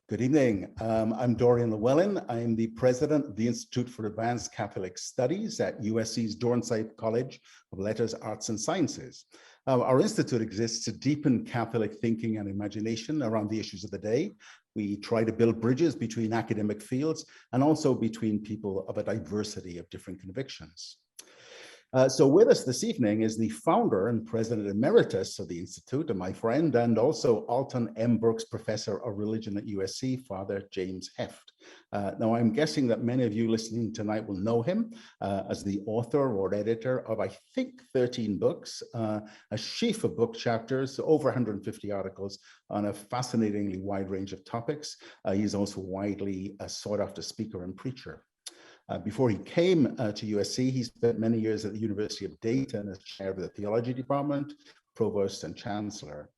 Good evening. I'm Dorian Llewellyn. I'm the president of the Institute for Advanced Catholic Studies at USC's Dornsife College of Letters, Arts and Sciences. Our institute exists to deepen Catholic thinking and imagination around the issues of the day. We try to build bridges between academic fields and also between people of a diversity of different convictions. So with us this evening is the founder and president emeritus of the Institute, and my friend, and also Alton M. Brooks Professor of Religion at USC, Father James Heft. Now, I'm guessing that many of you listening tonight will know him as the author or editor of, I think, 13 books, a sheaf of book chapters, over 150 articles on a fascinatingly wide range of topics. He's also widely sought after speaker and preacher. Before he came to USC, he spent many years at the University of Dayton as chair of the theology department, provost, and chancellor.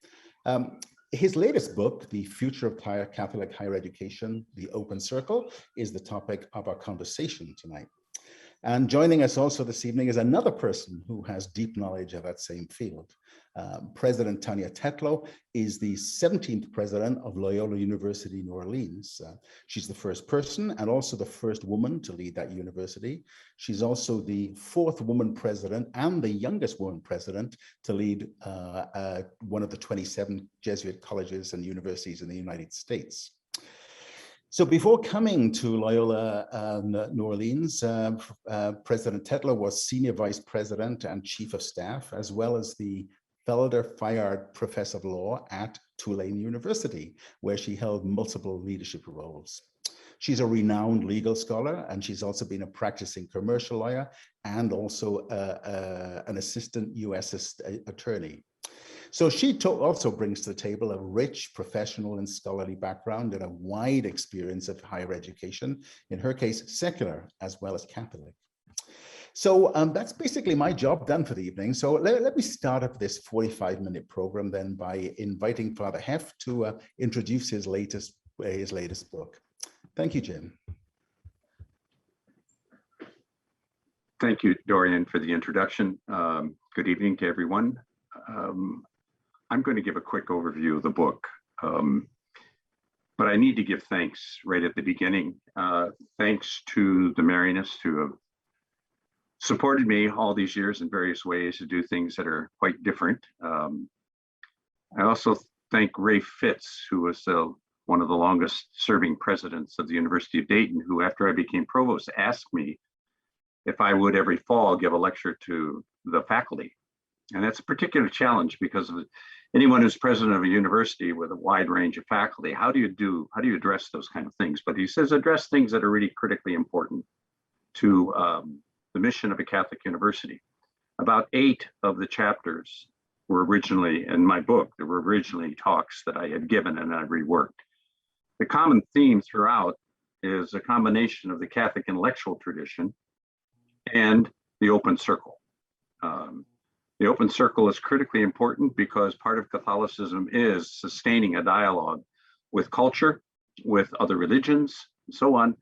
His latest book, The Future of Catholic Higher Education, The Open Circle, is the topic of our conversation tonight. And joining us also this evening is another person who has deep knowledge of that same field. President Tania Tetlow is the 17th president of Loyola University, New Orleans. She's the first person and also the first woman to lead that university. She's also the fourth woman president and the youngest woman president to lead one of the 27 Jesuit colleges and universities in the United States. So before coming to Loyola New Orleans, President Tetlow was Senior Vice President and Chief of Staff, as well as the Felder Fayard Professor of Law at Tulane University, where she held multiple leadership roles. She's a renowned legal scholar, and she's also been a practicing commercial lawyer and also an assistant U.S. attorney. So she also brings to the table a rich professional and scholarly background and a wide experience of higher education, in her case, secular as well as Catholic. So that's basically my job done for the evening. So let me start up this 45-minute program then by inviting Father Heft to introduce his latest book. Thank you, Jim. Thank you, Dorian, for the introduction. Good evening to everyone. I'm going to give a quick overview of the book, but I need to give thanks right at the beginning. Thanks to the Emeritus who have supported me all these years in various ways to do things that are quite different. I also thank Ray Fitz, who was one of the longest serving presidents of the University of Dayton, who after I became provost asked me if I would every fall give a lecture to the faculty. And that's a particular challenge because of anyone who's president of a university with a wide range of faculty, how do you address those kind of things? But he says address things that are really critically important to the mission of a Catholic university. About 8 of the chapters were originally in my book. There were originally talks that I had given and I reworked. The common theme throughout is a combination of the Catholic intellectual tradition and the open circle. The open circle is critically important because part of Catholicism is sustaining a dialogue with culture, with other religions, and so on.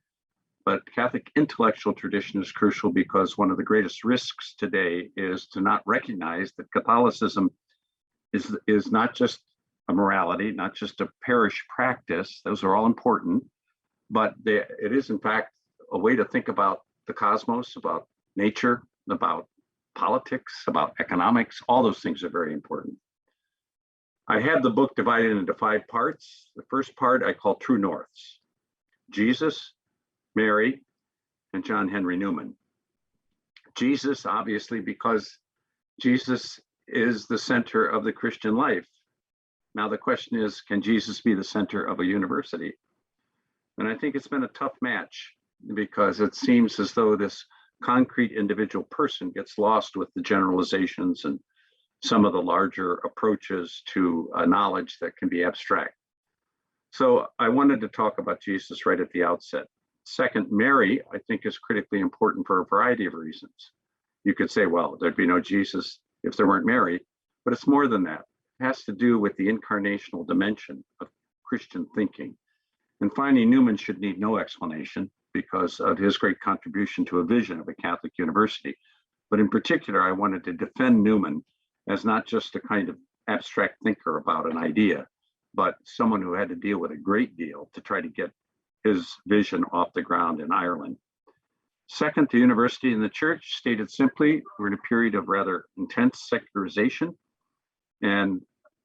But Catholic intellectual tradition is crucial because one of the greatest risks today is to not recognize that Catholicism is not just a morality, not just a parish practice. Those are all important, but it is in fact a way to think about the cosmos, about nature, about politics, about economics. All those things are very important. I have the book divided into 5 parts. The first part I call True Norths: Jesus, Mary, and John Henry Newman. Jesus, obviously, because Jesus is the center of the Christian life. Now the question is, can Jesus be the center of a university? And I think it's been a tough match because it seems as though this concrete individual person gets lost with the generalizations and some of the larger approaches to knowledge that can be abstract. So I wanted to talk about Jesus right at the outset. Second, Mary, I think, is critically important for a variety of reasons. You could say, well, there'd be no Jesus if there weren't Mary, but it's more than that. It has to do with the incarnational dimension of Christian thinking. And finally, Newman should need no explanation because of his great contribution to a vision of a Catholic university. But in particular, I wanted to defend Newman as not just a kind of abstract thinker about an idea, but someone who had to deal with a great deal to try to get his vision off the ground in Ireland. Second, the university and the church, stated simply, we're in a period of rather intense secularization. And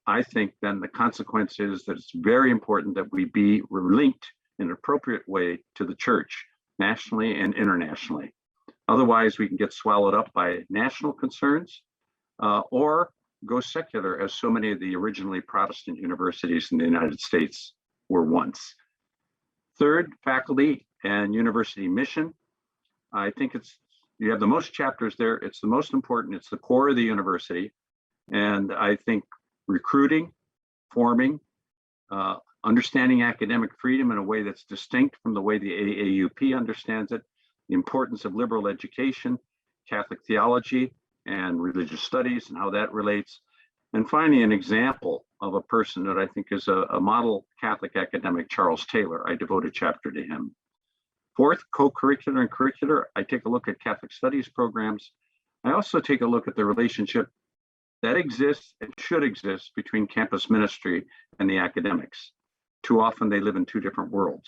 I think then the consequence is that it's very important that we be linked in an appropriate way to the church, nationally and internationally. Otherwise, we can get swallowed up by national concerns or go secular, as so many of the originally Protestant universities in the United States were once. Third, faculty and university mission. I think you have the most chapters there. It's the most important. It's the core of the university. And I think recruiting, forming, understanding academic freedom in a way that's distinct from the way the AAUP understands it, the importance of liberal education, Catholic theology, and religious studies and how that relates. And finally, an example of a person that I think is a model Catholic academic, Charles Taylor. I devote a chapter to him. Fourth, co-curricular and curricular. I take a look at Catholic studies programs. I also take a look at the relationship that exists and should exist between campus ministry and the academics. Too often they live in two different worlds,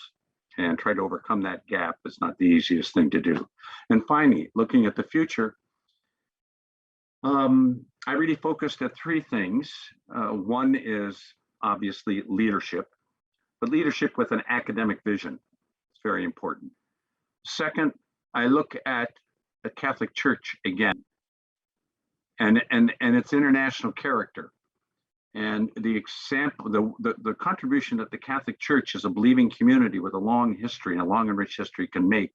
and try to overcome that gap is not the easiest thing to do. And finally, looking at the future, I really focused at three things. One is obviously leadership, but leadership with an academic vision. It's very important. Second, I look at the Catholic Church again, and its international character, and the example, the contribution that the Catholic Church as a believing community with a long history and a long and rich history can make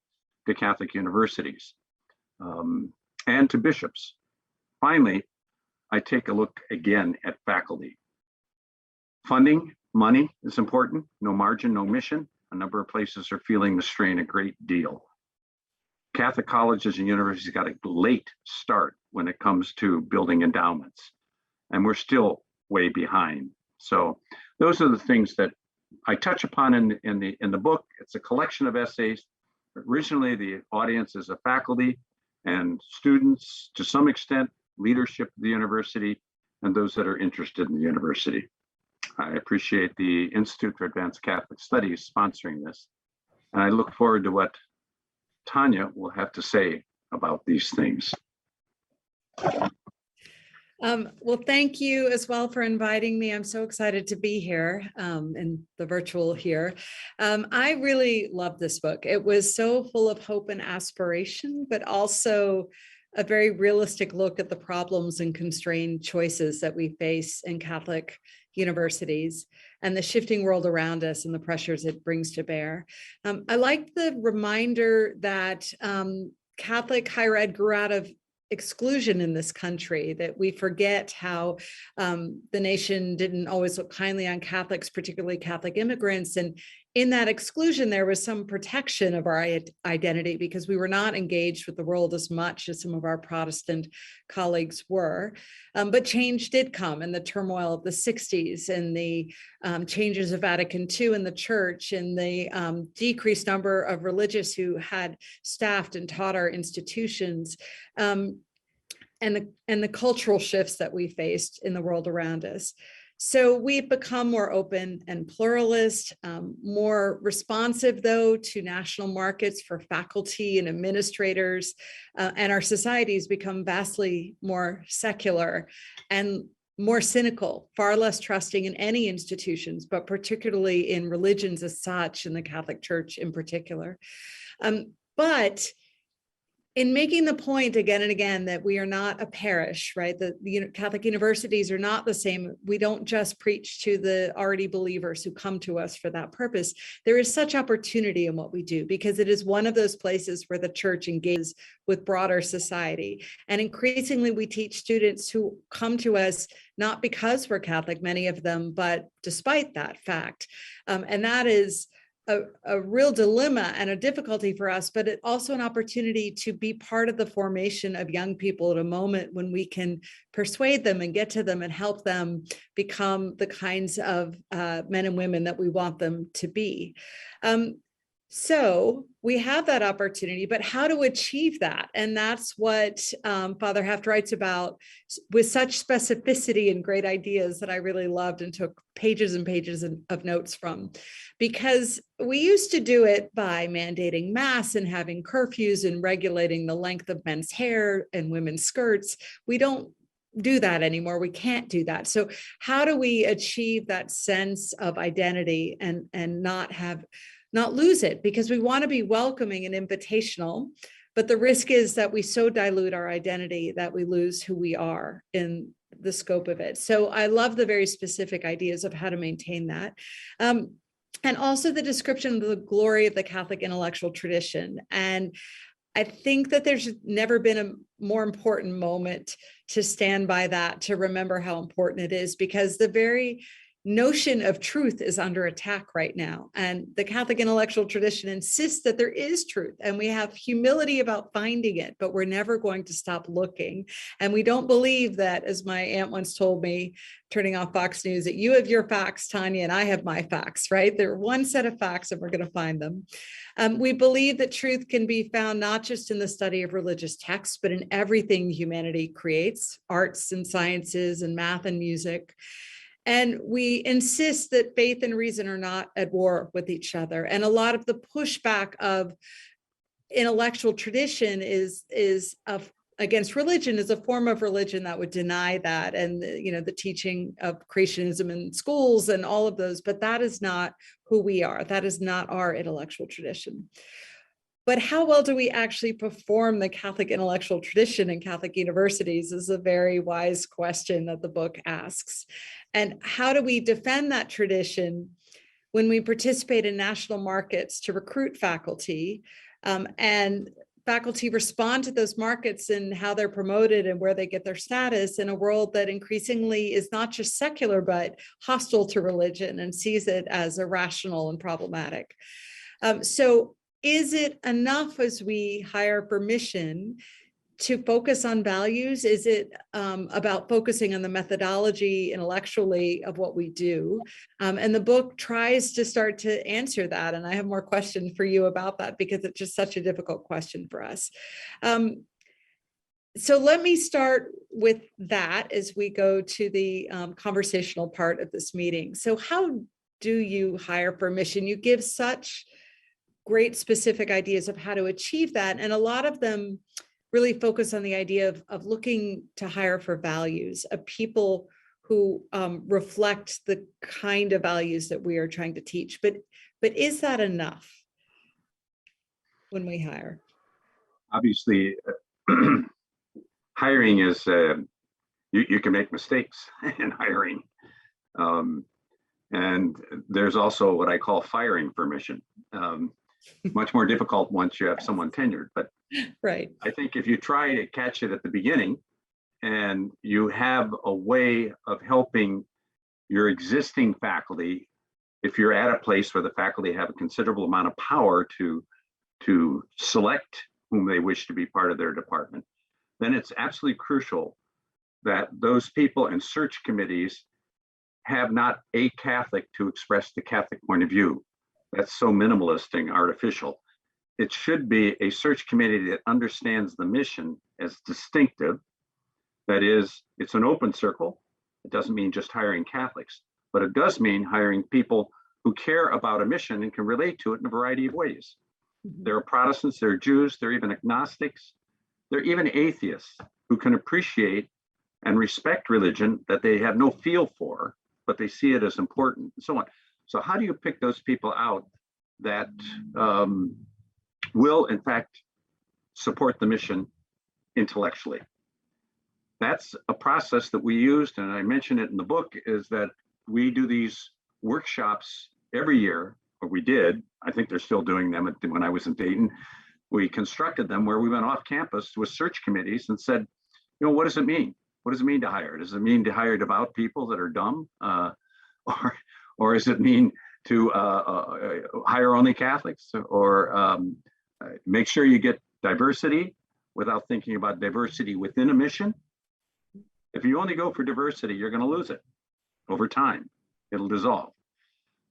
to Catholic universities and to bishops. Finally, I take a look again at faculty. Funding, money is important. No margin, no mission. A number of places are feeling the strain a great deal. Catholic colleges and universities got a late start when it comes to building endowments, and we're still way behind. So those are the things that I touch upon in the book. It's a collection of essays. Originally, the audience is a faculty and students, to some extent, leadership of the university, and those that are interested in the university. I appreciate the Institute for Advanced Catholic Studies sponsoring this, and I look forward to what Tania will have to say about these things. Well, thank you as well for inviting me. I'm so excited to be here in the virtual here. I really love this book. It was so full of hope and aspiration, but also a very realistic look at the problems and constrained choices that we face in Catholic universities and the shifting world around us and the pressures it brings to bear. I like the reminder that Catholic higher ed grew out of exclusion in this country, that we forget how the nation didn't always look kindly on Catholics, particularly Catholic immigrants. And in that exclusion, there was some protection of our identity because we were not engaged with the world as much as some of our Protestant colleagues were. But change did come in the turmoil of the 60s and the changes of Vatican II in the church and the decreased number of religious who had staffed and taught our institutions. And the cultural shifts that we faced in the world around us. So we've become more open and pluralist, more responsive, though, to national markets for faculty and administrators, and our societies become vastly more secular and more cynical, far less trusting in any institutions, but particularly in religions as such, and the Catholic Church in particular. But in making the point again and again that we are not a parish, right? The Catholic universities are not the same. We don't just preach to the already believers who come to us for that purpose. There is such opportunity in what we do because it is one of those places where the church engages with broader society. And increasingly we teach students who come to us not because we're Catholic, many of them, but despite that fact. And that is a real dilemma and a difficulty for us, but it also an opportunity to be part of the formation of young people at a moment when we can persuade them and get to them and help them become the kinds of men and women that we want them to be. So we have that opportunity, but how to achieve that? And that's what Father Heft writes about with such specificity and great ideas that I really loved and took pages and pages of notes from. Because we used to do it by mandating masks and having curfews and regulating the length of men's hair and women's skirts. We don't do that anymore. We can't do that. So how do we achieve that sense of identity and not lose it? Because we want to be welcoming and invitational, but the risk is that we so dilute our identity that we lose who we are in the scope of it. So I love the very specific ideas of how to maintain that. And also the description of the glory of the Catholic intellectual tradition. And I think that there's never been a more important moment to stand by that, to remember how important it is, because the very notion of truth is under attack right now. And the Catholic intellectual tradition insists that there is truth, and we have humility about finding it, but we're never going to stop looking. And we don't believe that, as my aunt once told me, turning off Fox News, that you have your facts, Tania, and I have my facts, right? They're one set of facts and we're going to find them. We believe that truth can be found not just in the study of religious texts, but in everything humanity creates, arts and sciences and math and music. And we insist that faith and reason are not at war with each other. And a lot of the pushback of intellectual tradition is against religion, is a form of religion that would deny that, and the teaching of creationism in schools and all of those. But that is not who we are. That is not our intellectual tradition. But how well do we actually perform the Catholic intellectual tradition in Catholic universities is a very wise question that the book asks. And how do we defend that tradition when we participate in national markets to recruit faculty, and faculty respond to those markets and how they're promoted and where they get their status in a world that increasingly is not just secular, but hostile to religion and sees it as irrational and problematic. So is it enough as we hire for mission to focus on values? Is it about focusing on the methodology intellectually of what we do? And the book tries to start to answer that. And I have more questions for you about that, because it's just such a difficult question for us. So let me start with that as we go to the conversational part of this meeting. So how do you hire for mission? You give such great specific ideas of how to achieve that. And a lot of them really focus on the idea of looking to hire for values, of people who reflect the kind of values that we are trying to teach. But is that enough when we hire? Obviously, hiring is, you can make mistakes in hiring. And there's also what I call firing for mission. Much more difficult once you have someone tenured, but right. I think if you try to catch it at the beginning and you have a way of helping your existing faculty, if you're at a place where the faculty have a considerable amount of power to select whom they wish to be part of their department, then it's absolutely crucial that those people in search committees have not a Catholic to express the Catholic point of view. That's so minimalist and artificial. It should be a search committee that understands the mission as distinctive. That is, it's an open circle. It doesn't mean just hiring Catholics, but it does mean hiring people who care about a mission and can relate to it in a variety of ways. There are Protestants, there are Jews, there are even agnostics, there are even atheists who can appreciate and respect religion that they have no feel for, but they see it as important and so on. So how do you pick those people out that will, in fact, support the mission intellectually? That's a process that we used, and I mentioned it in the book, is that we do these workshops every year, or we did. I think they're still doing them when I was in Dayton. We constructed them where we went off campus with search committees and said, what does it mean? What does it mean to hire? Does it mean to hire devout people that are dumb? Or does it mean to hire only Catholics? Or make sure you get diversity without thinking about diversity within a mission? If you only go for diversity, you're going to lose it over time. It'll dissolve.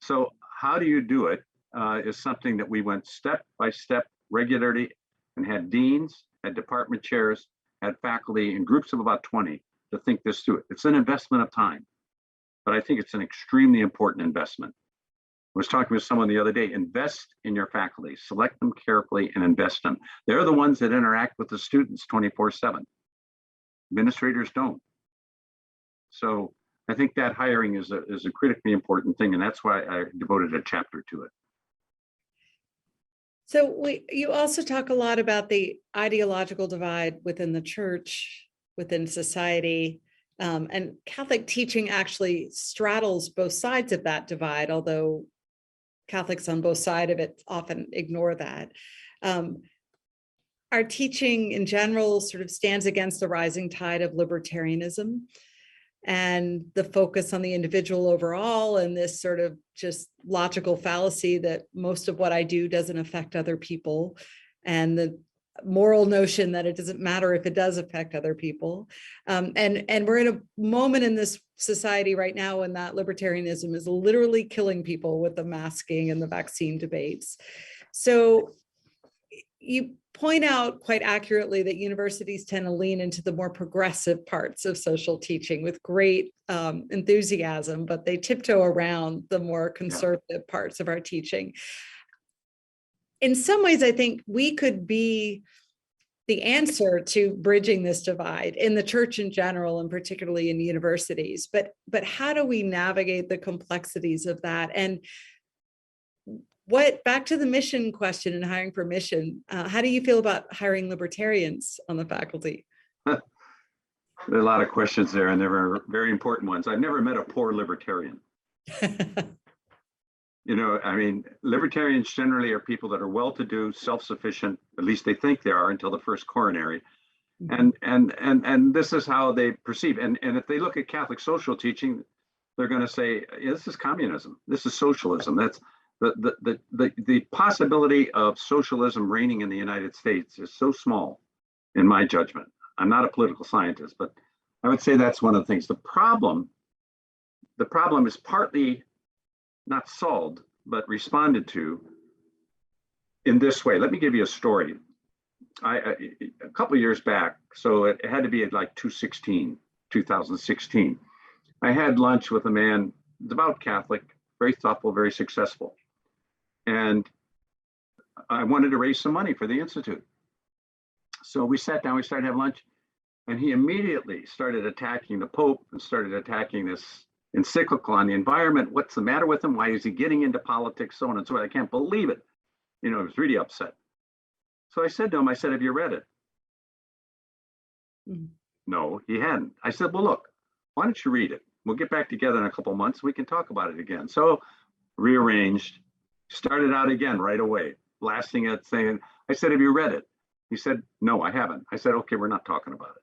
So how do you do it is something that we went step by step regularly and had deans, had department chairs, had faculty in groups of about 20 to think this through. It's an investment of time, but I think it's an extremely important investment. I was talking with someone the other day, invest in your faculty, select them carefully and invest them. They're the ones that interact with the students 24/7. Administrators don't. So I think that hiring is a critically important thing, and that's why I devoted a chapter to it. So you also talk a lot about the ideological divide within the church, within society, and Catholic teaching actually straddles both sides of that divide, although Catholics on both sides of it often ignore that. Our teaching in general sort of stands against the rising tide of libertarianism and the focus on the individual overall, and this sort of just logical fallacy that most of what I do doesn't affect other people, and the moral notion that it doesn't matter if it does affect other people. And we're in a moment in this society right now when that libertarianism is literally killing people with the masking and the vaccine debates. So you point out quite accurately that universities tend to lean into the more progressive parts of social teaching with great enthusiasm, but they tiptoe around the more conservative parts of our teaching. In some ways, I think we could be the answer to bridging this divide in the church in general, and particularly in universities. But how do we navigate the complexities of that? And back to the mission question and hiring for mission, how do you feel about hiring libertarians on the faculty? There are a lot of questions there, and there are very important ones. I've never met a poor libertarian. You know, I mean, libertarians generally are people that are well-to-do, self-sufficient, at least they think they are until the first coronary. And this is how they perceive. And if they look at Catholic social teaching, they're going to say, yeah, this is communism. This is socialism. That's the possibility of socialism reigning in the United States is so small, in my judgment. I'm not a political scientist, but I would say that's one of the things. The problem is partly not solved, but responded to in this way. Let me give you a story. A couple of years back, so it had to be at like 2016. I had lunch with a man, devout Catholic, very thoughtful, very successful. And I wanted to raise some money for the Institute. So we sat down, we started having lunch, and he immediately started attacking the Pope and started attacking this encyclical on the environment. What's the matter with him? Why is he getting into politics? So on and so on. I can't believe it. You know, I was really upset. So I said to him, I said, have you read it? No, he hadn't. I said, well, look, why don't you read it? We'll get back together in a couple of months. We can talk about it again. So rearranged, started out again right away, blasting it, saying, I said, have you read it? He said, no, I haven't. I said, okay, we're not talking about it.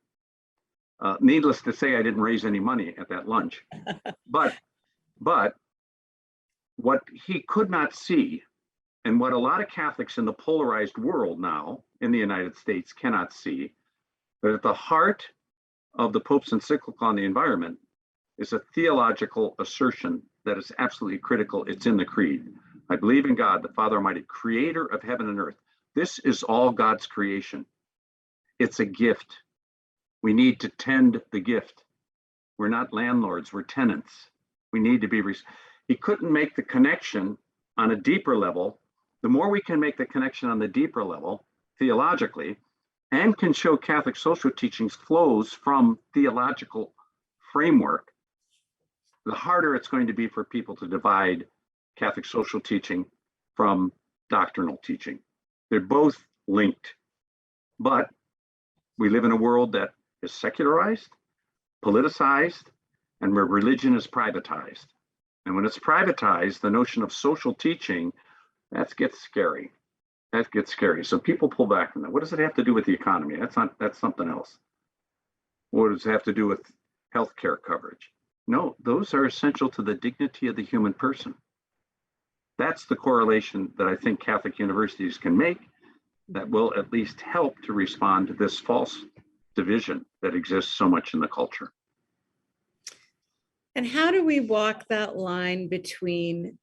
Needless to say, I didn't raise any money at that lunch. But what he could not see, and what a lot of Catholics in the polarized world now in the United States cannot see, that at the heart of the Pope's encyclical on the environment is a theological assertion that is absolutely critical. It's in the creed. I believe in God, the Father Almighty, creator of heaven and earth. This is all God's creation. It's a gift. We need to tend the gift. We're not landlords, we're tenants. We need to be, he couldn't make the connection on a deeper level. The more we can make the connection on the deeper level, theologically, and can show Catholic social teachings flows from theological framework, the harder it's going to be for people to divide Catholic social teaching from doctrinal teaching. They're both linked, but we live in a world that is secularized, politicized, and where religion is privatized. And when it's privatized, the notion of social teaching, that gets scary. That gets scary. So people pull back from that. What does it have to do with the economy? That's something else. What does it have to do with healthcare coverage? No, those are essential to the dignity of the human person. That's the correlation that I think Catholic universities can make that will at least help to respond to this false division that exists so much in the culture. And how do we walk that line between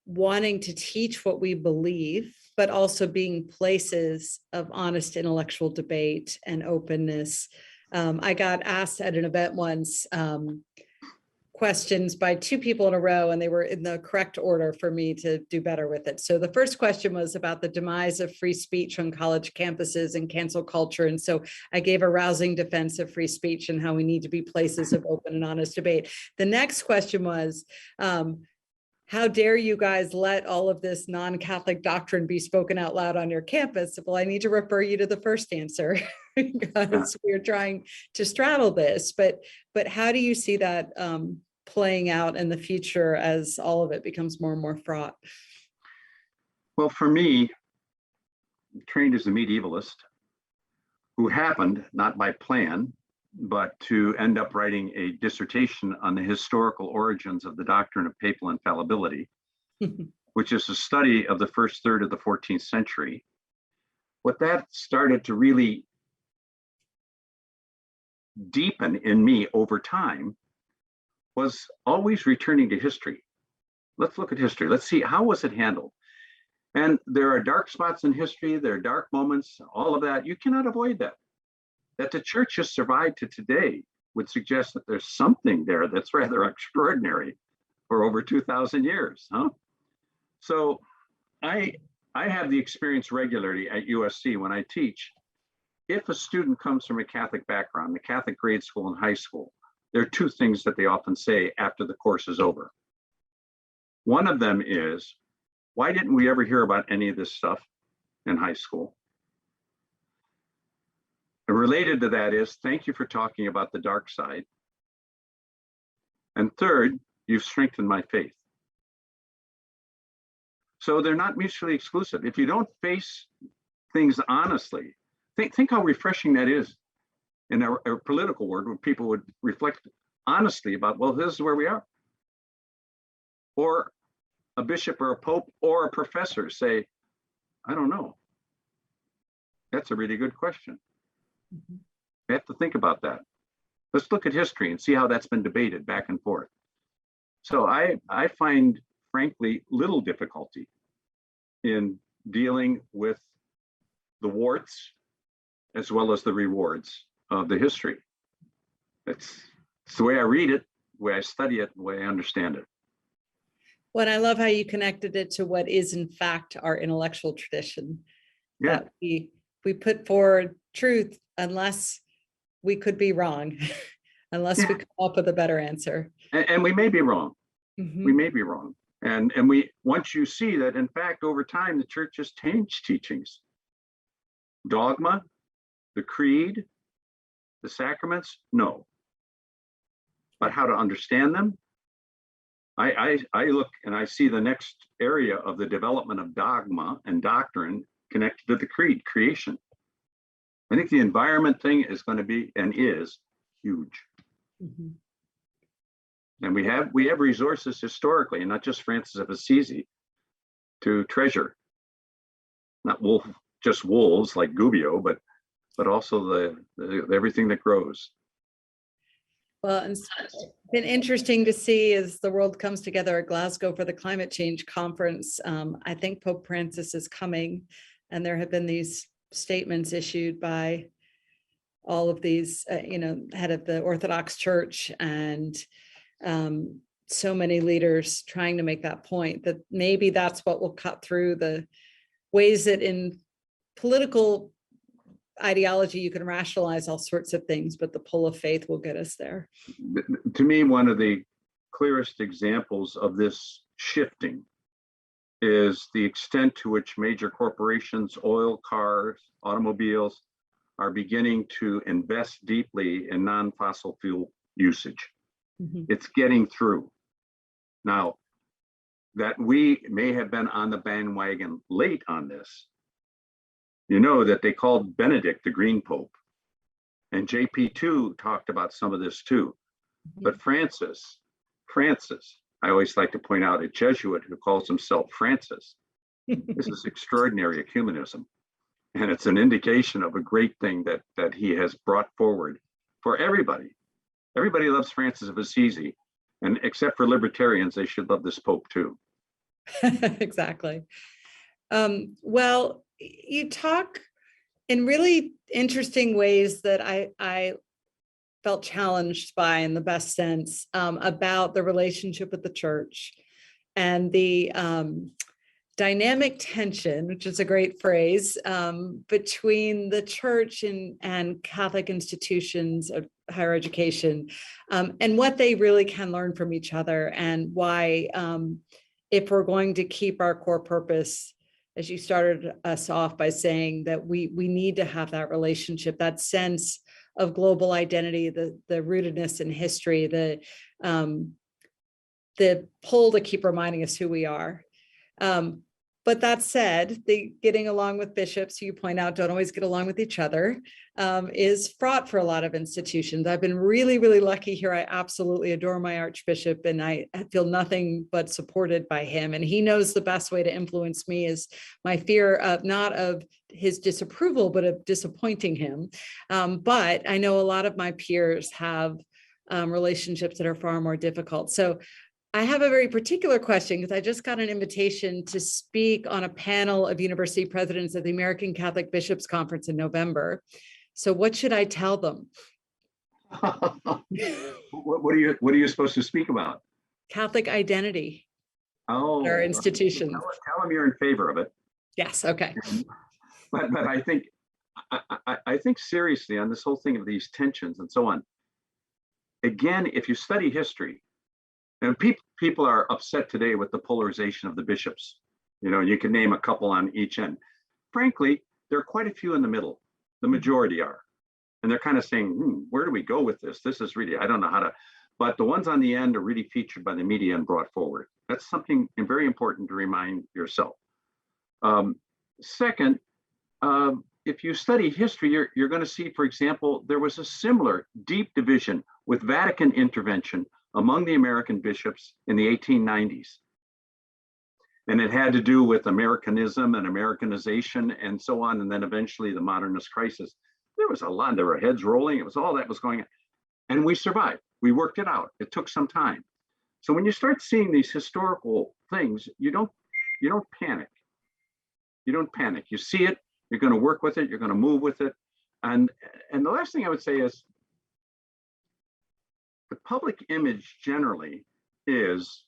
wanting to teach what we believe, but also being places of honest intellectual debate and openness. I got asked at an event once questions by two people in a row, and they were in the correct order for me to do better with it. So the first question was about the demise of free speech on college campuses and cancel culture. And so I gave a rousing defense of free speech and how we need to be places of open and honest debate. The next question was, how dare you guys let all of this non-Catholic doctrine be spoken out loud on your campus? Well, I need to refer you to the first answer because we're trying to straddle this. But how do you see that playing out in the future as all of it becomes more and more fraught? Well, for me, trained as a medievalist who happened, not by plan, but to end up writing a dissertation on the historical origins of the doctrine of papal infallibility, which is a study of the first third of the 14th century. What that started to really deepen in me over time was always returning to history. Let's look at history. Let's see, how was it handled? And there are dark spots in history, there are dark moments, all of that. You cannot avoid that. That the church has survived to today would suggest that there's something there that's rather extraordinary for over 2,000 years, huh? So I have the experience regularly at USC when I teach. If a student comes from a Catholic background, the Catholic grade school and high school, there are two things that they often say after the course is over. One of them is, why didn't we ever hear about any of this stuff in high school? And related to that is, thank you for talking about the dark side. And third, you've strengthened my faith. So they're not mutually exclusive. If you don't face things honestly, think how refreshing that is in our political world, where people would reflect honestly about, well, this is where we are. Or a bishop or a pope or a professor say, I don't know. That's a really good question. Mm-hmm. We have to think about that. Let's look at history and see how that's been debated back and forth. So I find, frankly, little difficulty in dealing with the warts as well as the rewards of the history. It's the way I read it, the way I study it, the way I understand it. Well, I love how you connected it to what is in fact our intellectual tradition. Yeah. That we put forward truth unless we could be wrong, unless we come up with a better answer. And we may be wrong. Mm-hmm. We may be wrong. And once you see that, in fact, over time, the church has changed teachings. Dogma, the creed, the sacraments, no. But how to understand them? I look and I see the next area of the development of dogma and doctrine connected to the creed, creation. I think the environment thing is going to be and is huge. Mm-hmm. And we have resources historically, and not just Francis of Assisi, to treasure. Not just wolves like Gubbio, but also the everything that grows. Well, and it's been interesting to see as the world comes together at Glasgow for the climate change conference. I think Pope Francis is coming, and there have been these statements issued by all of these, head of the Orthodox Church and so many leaders trying to make that point, that maybe that's what will cut through the ways that in political ideology you can rationalize all sorts of things, but the pull of faith will get us there. To me, one of the clearest examples of this shifting is the extent to which major corporations, oil, cars, automobiles are beginning to invest deeply in non-fossil fuel usage. Mm-hmm. It's getting through. Now, that we may have been on the bandwagon late on this, you know that they called Benedict the Green Pope, and JP2 talked about some of this too. Mm-hmm. But Francis, I always like to point out a Jesuit who calls himself Francis. This is extraordinary ecumenism. And it's an indication of a great thing that he has brought forward for everybody. Everybody loves Francis of Assisi, and except for libertarians, they should love this Pope too. Exactly. Well, you talk in really interesting ways that I felt challenged by, in the best sense, about the relationship with the church and the dynamic tension, which is a great phrase, between the church and Catholic institutions of higher education, and what they really can learn from each other, and why, if we're going to keep our core purpose, as you started us off by saying, that we need to have that relationship, that sense of global identity, the rootedness in history, the pull to keep reminding us who we are. But that said, the getting along with bishops, who you point out don't always get along with each other, is fraught for a lot of institutions. I've been really, really lucky here. I absolutely adore my Archbishop, and I feel nothing but supported by him. And he knows the best way to influence me is my fear of not of his disapproval, but of disappointing him. But I know a lot of my peers have relationships that are far more difficult. So I have a very particular question, because I just got an invitation to speak on a panel of university presidents at the American Catholic Bishops Conference in November. So what should I tell them? What are you supposed to speak about? Catholic identity. Oh, Our institutions. Tell them you're in favor of it. Yes. Okay. But I think seriously on this whole thing of these tensions and so on. Again, if you study history, and people are upset today with the polarization of the bishops. You know, you can name a couple on each end. Frankly, there are quite a few in the middle. The majority are. And they're kind of saying, where do we go with this? This is really, I don't know how to, but the ones on the end are really featured by the media and brought forward. That's something very important to remind yourself. Second, if you study history, you're going to see, for example, there was a similar deep division with Vatican intervention among the American bishops in the 1890s. And it had to do with Americanism and Americanization and so on. And then eventually the modernist crisis. There was a lot, there were heads rolling. It was all that was going on. And we survived. We worked it out. It took some time. So when you start seeing these historical things, you don't panic. You don't panic. You see it, you're going to work with it, you're going to move with it. And the last thing I would say is, the public image generally is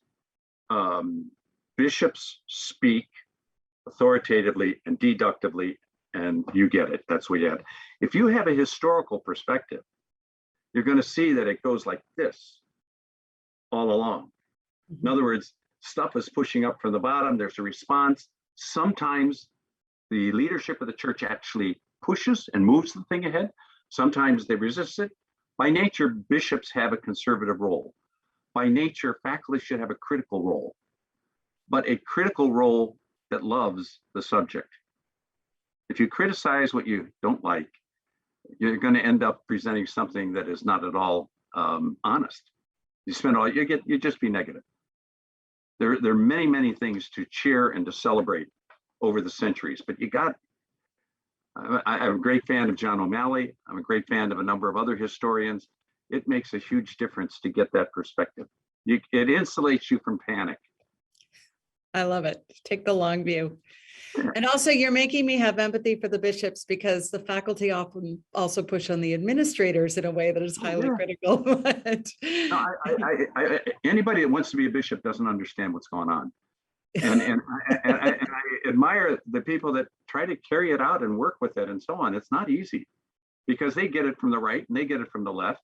bishops speak authoritatively and deductively, and you get it. That's what you have. If you have a historical perspective, you're going to see that it goes like this all along. In other words, stuff is pushing up from the bottom. There's a response. Sometimes the leadership of the church actually pushes and moves the thing ahead. Sometimes they resist it. By nature, bishops have a conservative role. By nature, faculty should have a critical role, but a critical role that loves the subject. If you criticize what you don't like, you're going to end up presenting something that is not at all honest. You spend all you just be negative. There are many, many things to cheer and to celebrate over the centuries, but I'm a great fan of John O'Malley. I'm a great fan of a number of other historians. It makes a huge difference to get that perspective. It insulates you from panic. I love it. Take the long view. And also, you're making me have empathy for the bishops, because the faculty often also push on the administrators in a way that is highly critical. No, anybody that wants to be a bishop doesn't understand what's going on. And I admire the people that try to carry it out and work with it and so on. It's not easy, because they get it from the right and they get it from the left,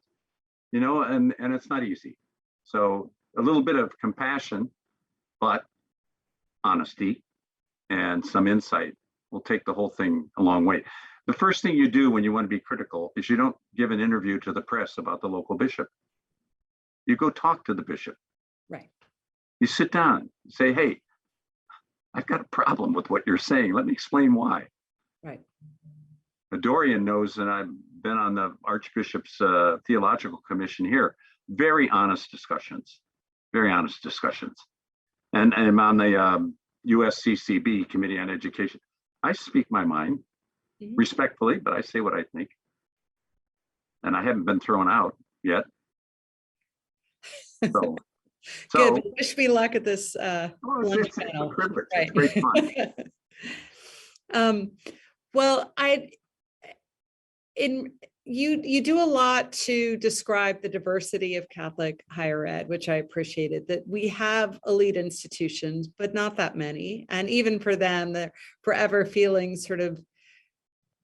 you know, and it's not easy. So a little bit of compassion, but honesty and some insight will take the whole thing a long way. The first thing you do when you want to be critical is you don't give an interview to the press about the local bishop. You go talk to the bishop. Right. You sit down, say, hey, I've got a problem with what you're saying. Let me explain why. Right. Dorian knows, and I've been on the Archbishop's Theological Commission here. Very honest discussions. Very honest discussions. And I'm on the USCCB, Committee on Education. I speak my mind respectfully, but I say what I think. And I haven't been thrown out yet. So So, Good. Wish me luck at this well, lunch it's a panel. privilege. Right. It's great fun. Well, you do a lot to describe the diversity of Catholic higher ed, which I appreciated, that we have elite institutions, but not that many. And even for them, they're forever feeling sort of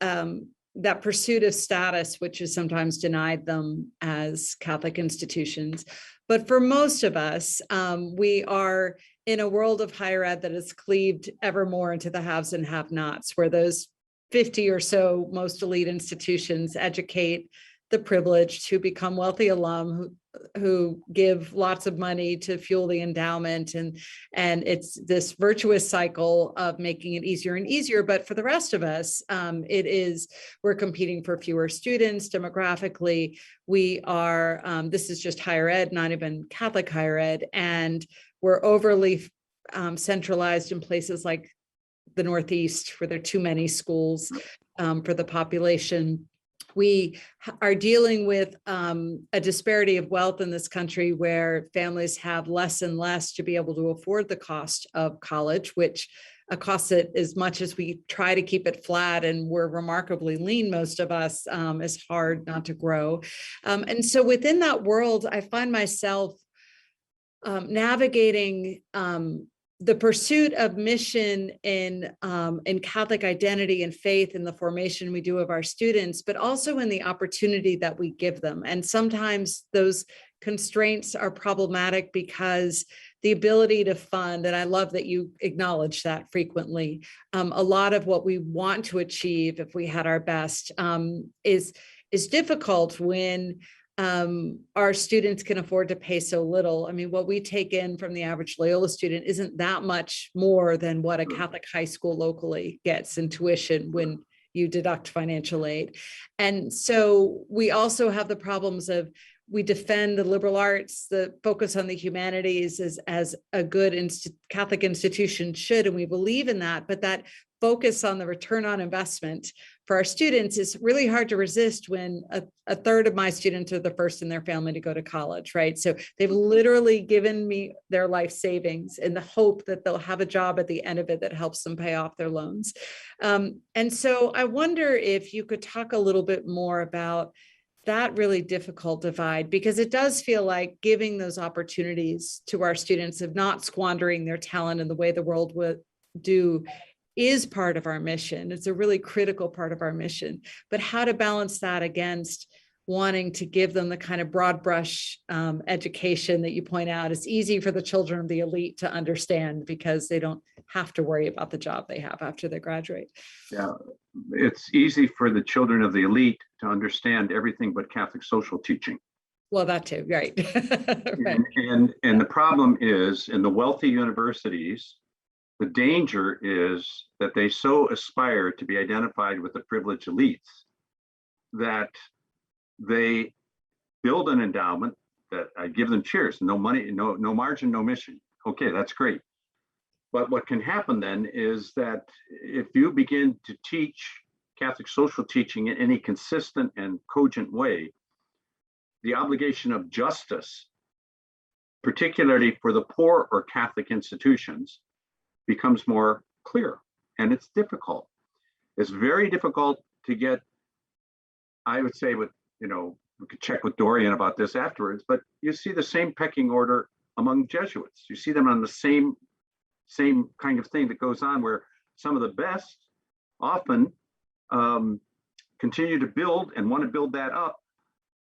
that pursuit of status, which is sometimes denied them as Catholic institutions. But for most of us, we are in a world of higher ed that has cleaved ever more into the haves and have-nots, where those 50 or so most elite institutions educate the privileged who become wealthy alum who give lots of money to fuel the endowment, and it's this virtuous cycle of making it easier and easier. But for the rest of us, we're competing for fewer students demographically. We are this is just higher ed, not even Catholic higher ed, and we're overly centralized in places like the Northeast, where there are too many schools for the population. We are dealing with a disparity of wealth in this country, where families have less and less to be able to afford the cost of college, which costs it as much as we try to keep it flat, and we're remarkably lean, most of us, is hard not to grow. And so within that world, I find myself navigating the pursuit of mission in Catholic identity and faith in the formation we do of our students, but also in the opportunity that we give them. And sometimes those constraints are problematic because the ability to fund, and I love that you acknowledge that frequently, a lot of what we want to achieve if we had our best is difficult when our students can afford to pay so little. I mean, what we take in from the average Loyola student isn't that much more than what a Catholic high school locally gets in tuition when you deduct financial aid. And so we also have the problems of, we defend the liberal arts, the focus on the humanities as a good Catholic institution should, and we believe in that, but that focus on the return on investment for our students is really hard to resist when a third of my students are the first in their family to go to college, right? So they've literally given me their life savings in the hope that they'll have a job at the end of it that helps them pay off their loans. And so I wonder if you could talk a little bit more about that really difficult divide, because it does feel like giving those opportunities to our students of not squandering their talent in the way the world would do is part of our mission. It's a really critical part of our mission, but how to balance that against wanting to give them the kind of broad brush education that you point out is easy for the children of the elite to understand, because they don't have to worry about the job they have after they graduate. Yeah, it's easy for the children of the elite to understand everything but Catholic social teaching. Well, that too, right. Right. And the problem is, in the wealthy universities, the danger is that they so aspire to be identified with the privileged elites that they build an endowment that I give them cheers, no money, no margin, no mission. Okay, that's great. But what can happen then is that if you begin to teach Catholic social teaching in any consistent and cogent way, the obligation of justice, particularly for the poor or Catholic institutions, becomes more clear, and it's difficult. It's very difficult to get, I would say, with, we could check with Dorian about this afterwards, but you see the same pecking order among Jesuits. You see them on the same kind of thing that goes on, where some of the best often continue to build and want to build that up,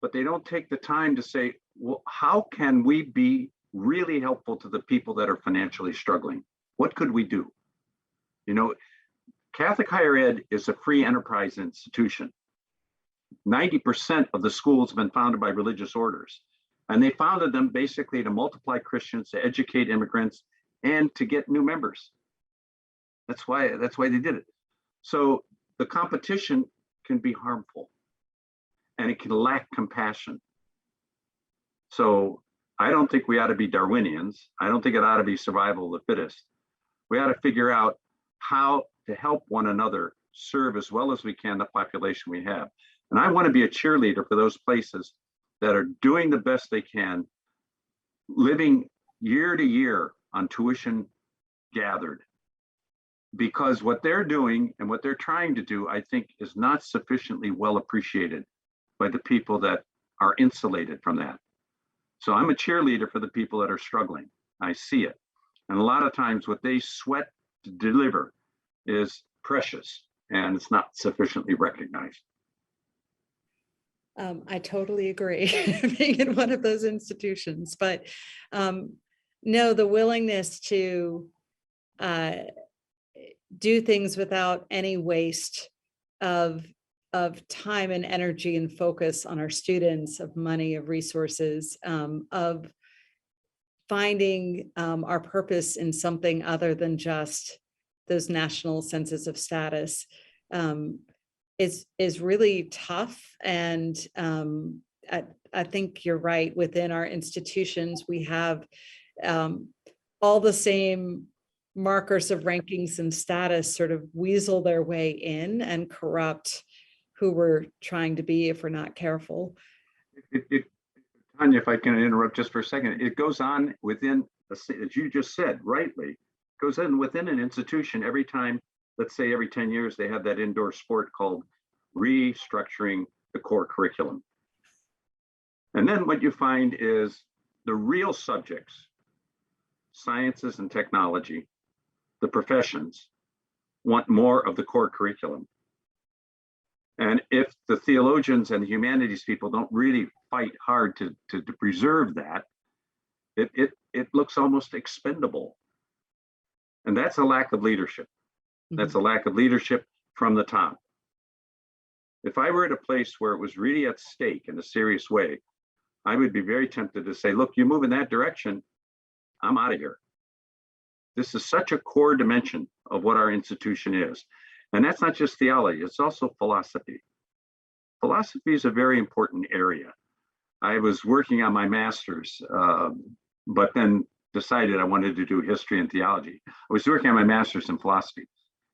but they don't take the time to say, well, how can we be really helpful to the people that are financially struggling? What could we do? Catholic higher ed is a free enterprise institution. 90% of the schools have been founded by religious orders, and they founded them basically to multiply Christians, to educate immigrants, and to get new members. That's why they did it. So the competition can be harmful, and it can lack compassion. So I don't think we ought to be Darwinians. I don't think it ought to be survival of the fittest. We ought to figure out how to help one another serve as well as we can the population we have. And I want to be a cheerleader for those places that are doing the best they can, living year to year on tuition gathered, because what they're doing and what they're trying to do, I think, is not sufficiently well appreciated by the people that are insulated from that. So I'm a cheerleader for the people that are struggling. I see it. And a lot of times what they sweat to deliver is precious and it's not sufficiently recognized. I totally agree, being in one of those institutions, but no, the willingness to do things without any waste of time and energy and focus on our students, of money, of resources, of finding our purpose in something other than just those national senses of status is really tough. And I think you're right. Within our institutions, we have all the same markers of rankings and status sort of weasel their way in and corrupt who we're trying to be if we're not careful. Tania, if I can interrupt just for a second, it goes on within, as you just said rightly, goes in within an institution every time. Let's say every 10 years they have that indoor sport called restructuring the core curriculum. And then what you find is the real subjects, sciences and technology, the professions, want more of the core curriculum. And if the theologians and the humanities people don't really fight hard to preserve that, it looks almost expendable. And that's a lack of leadership. That's a lack of leadership from the top. If I were at a place where it was really at stake in a serious way, I would be very tempted to say, look, you move in that direction, I'm out of here. This is such a core dimension of what our institution is. And that's not just theology, it's also philosophy. Philosophy is a very important area. I was working on my master's, but then decided I wanted to do history and theology. I was working on my master's in philosophy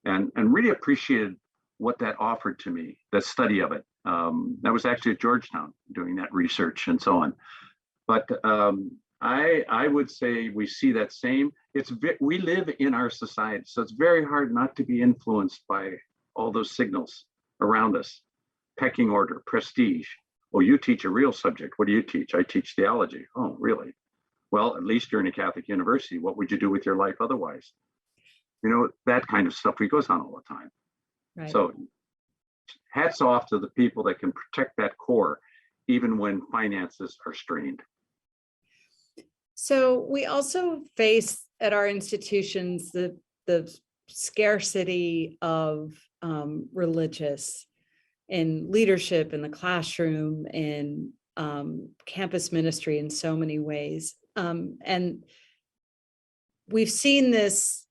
and really appreciated what that offered to me, the study of it. That was actually at Georgetown doing that research and so on. But I would say we see that same, we live in our society, so it's very hard not to be influenced by all those signals around us. Pecking order, prestige. Oh, you teach a real subject. What do you teach? I teach theology. Oh, really? Well, at least you're in a Catholic university. What would you do with your life otherwise? You know, that kind of stuff goes on all the time. Right. So hats off to the people that can protect that core, even when finances are strained. So we also face at our institutions the scarcity of religious in leadership, in the classroom, in campus ministry in so many ways. And we've seen this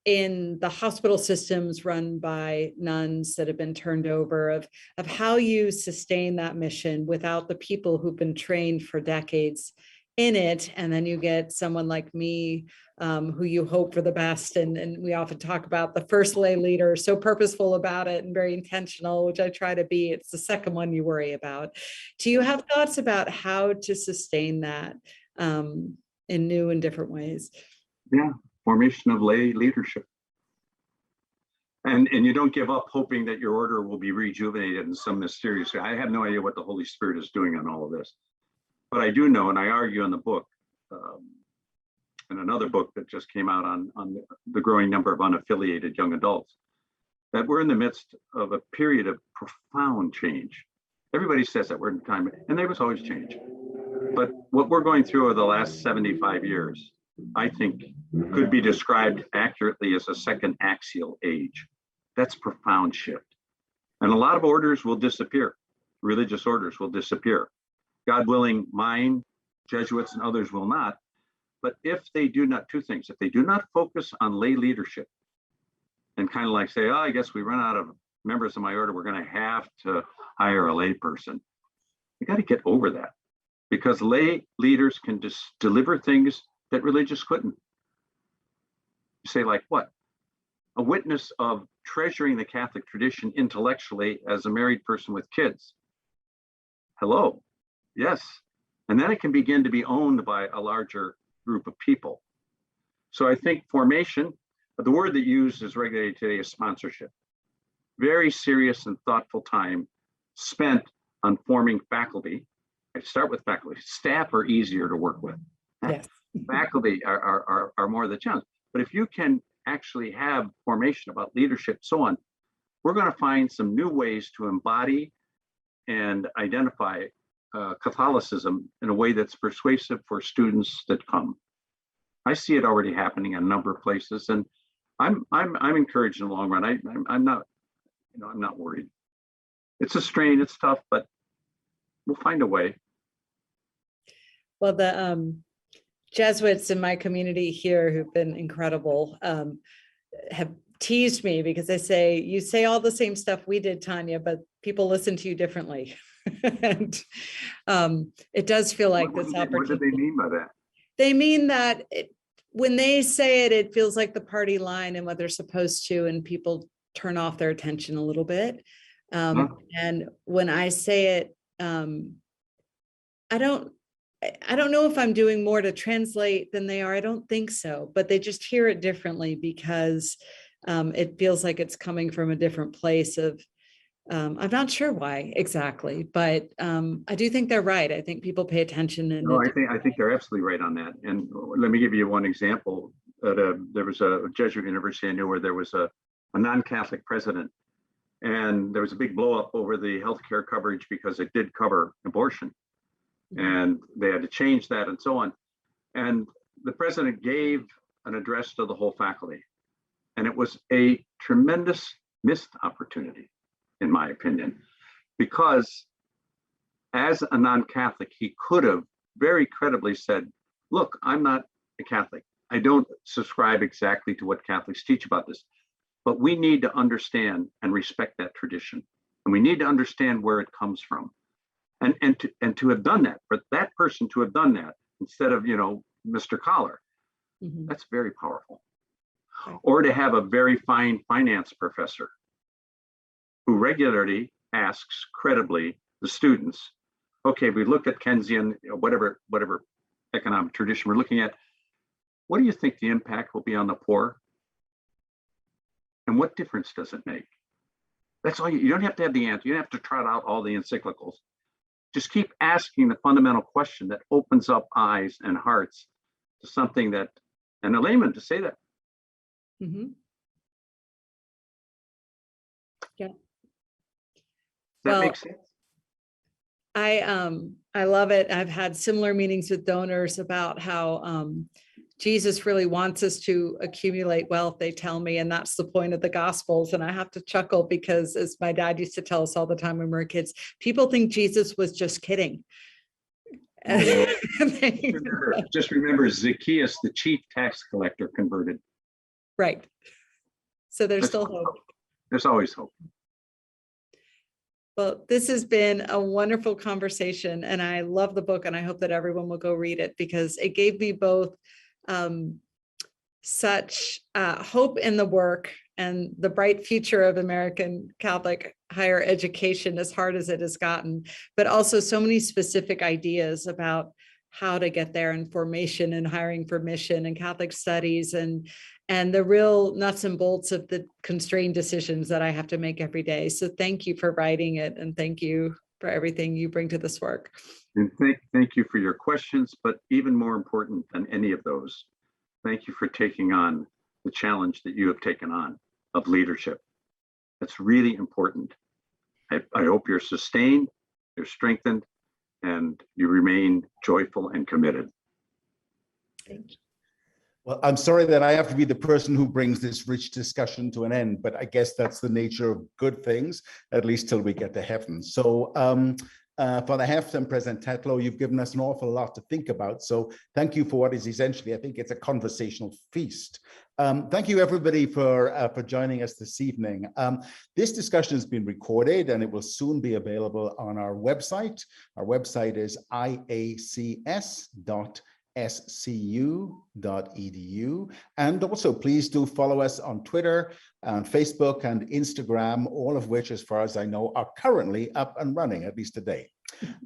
in the hospital systems run by nuns that have been turned over, of how you sustain that mission without the people who've been trained for decades in it. And then you get someone like me, who you hope for the best. And we often talk about the first lay leader, so purposeful about it and very intentional, which I try to be. It's the second one you worry about. Do you have thoughts about how to sustain that in new and different ways? Yeah, formation of lay leadership. And you don't give up hoping that your order will be rejuvenated in some mysterious way. I have no idea what the Holy Spirit is doing on all of this. But I do know, and I argue in the book, and another book that just came out on the growing number of unaffiliated young adults, that we're in the midst of a period of profound change. Everybody says that we're in time, and there was always change. But what we're going through over the last 75 years, I think, could be described accurately as a second axial age. That's profound shift. And a lot of orders will disappear. Religious orders will disappear. God willing, mine, Jesuits, and others will not. But if they do not, two things, if they do not focus on lay leadership and kind of like say, oh, I guess we run out of members of my order, we're going to have to hire a lay person. You got to get over that, because lay leaders can just deliver things that religious couldn't. You say, like what? A witness of treasuring the Catholic tradition intellectually as a married person with kids. Hello. Yes. And then it can begin to be owned by a larger group of people. So I think formation, the word that used is regulated today is sponsorship. Very serious and thoughtful time spent on forming faculty. I start with faculty. Staff are easier to work with. Yes. Faculty are more the challenge. But if you can actually have formation about leadership, so on, we're going to find some new ways to embody and identify Catholicism in a way that's persuasive for students that come. I see it already happening in a number of places, and I'm encouraged in the long run. I'm not worried. It's a strain, it's tough, but we'll find a way. Well, the Jesuits in my community here who've been incredible have teased me because they say, you say all the same stuff we did, Tania, but people listen to you differently. And it does feel like this opportunity. What do they mean by that? They mean that when they say it, it feels like the party line and what they're supposed to, and people turn off their attention a little bit. And when I say it, I don't know if I'm doing more to translate than they are. I don't think so, but they just hear it differently because it feels like it's coming from a different place of, I'm not sure why exactly, but I do think they're right. I think people pay attention. And no, I think they're absolutely right on that. And let me give you one example. There was a Jesuit university I knew where there was a non-Catholic president, and there was a big blow up over the healthcare coverage because it did cover abortion, and they had to change that and so on. And the president gave an address to the whole faculty, and it was a tremendous missed opportunity, in my opinion, because as a non-Catholic, he could have very credibly said, look, I'm not a Catholic. I don't subscribe exactly to what Catholics teach about this, but we need to understand and respect that tradition. And we need to understand where it comes from. And to have done that, for that person to have done that instead of, Mr. Collar, that's very powerful. Okay. Or to have a very fine finance professor who regularly asks credibly the students, okay, we looked at Keynesian, whatever economic tradition we're looking at, what do you think the impact will be on the poor? And what difference does it make? That's all. You don't have to have the answer. You don't have to trot out all the encyclicals. Just keep asking the fundamental question that opens up eyes and hearts to something that, and a layman to say that. Yeah. That makes sense. I love it. I've had similar meetings with donors about how Jesus really wants us to accumulate wealth, they tell me, and that's the point of the Gospels. And I have to chuckle because, as my dad used to tell us all the time when we were kids, people think Jesus was just kidding. Just remember Zacchaeus, the chief tax collector, converted. Right. So there's still hope. There's always hope. Well, this has been a wonderful conversation, and I love the book, and I hope that everyone will go read it because it gave me both such hope in the work and the bright future of American Catholic higher education, as hard as it has gotten, but also so many specific ideas about how to get there, and formation and hiring for mission and Catholic studies and the real nuts and bolts of the constrained decisions that I have to make every day. So thank you for writing it, and thank you for everything you bring to this work. And thank you for your questions, but even more important than any of those, thank you for taking on the challenge that you have taken on of leadership. That's really important. I hope you're sustained, you're strengthened, and you remain joyful and committed. Thank you. Well, I'm sorry that I have to be the person who brings this rich discussion to an end, but I guess that's the nature of good things, at least till we get to heaven. So for the Heft and President Tetlow, you've given us an awful lot to think about. So thank you for what is essentially, I think it's a conversational feast. Thank you everybody for joining us this evening. This discussion has been recorded and it will soon be available on our website. Our website is iacs.usc.edu. And also please do follow us on Twitter and Facebook and Instagram, all of which, as far as I know, are currently up and running, at least today.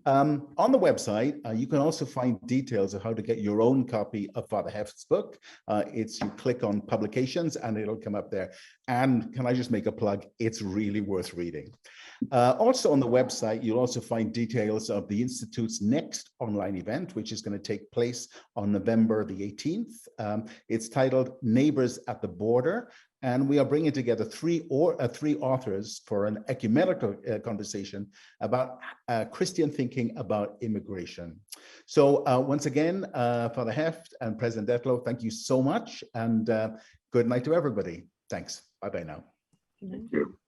On the website, you can also find details of how to get your own copy of Father Heft's book. You click on publications and it'll come up there. And can I just make a plug? It's really worth reading. Also on the website, you'll also find details of the Institute's next online event, which is going to take place on November the 18th. It's titled Neighbors at the Border. And we are bringing together three authors for an ecumenical conversation about Christian thinking about immigration. So once again, Father Heft and President Tetlow, thank you so much, and good night to everybody. Thanks. Bye-bye now. Thank you.